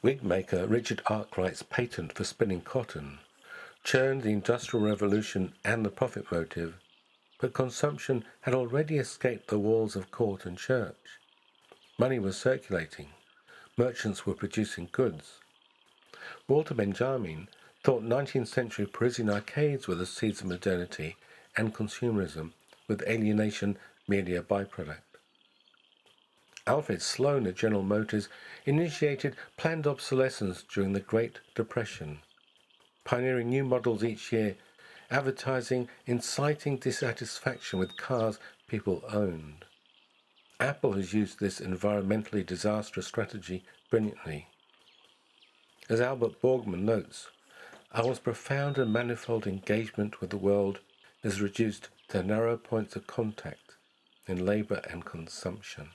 Wig maker Richard Arkwright's patent for spinning cotton churned the Industrial Revolution and the profit motive, but consumption had already escaped the walls of court and church. Money was circulating. Merchants were producing goods. Walter Benjamin thought 19th century Parisian arcades were the seeds of modernity and consumerism, with alienation merely a byproduct. Alfred Sloan at General Motors initiated planned obsolescence during the Great Depression, pioneering new models each year, advertising inciting dissatisfaction with cars people owned. Apple has used this environmentally disastrous strategy brilliantly. As Albert Borgmann notes, our profound and manifold engagement with the world is reduced to narrow points of contact in labour and consumption.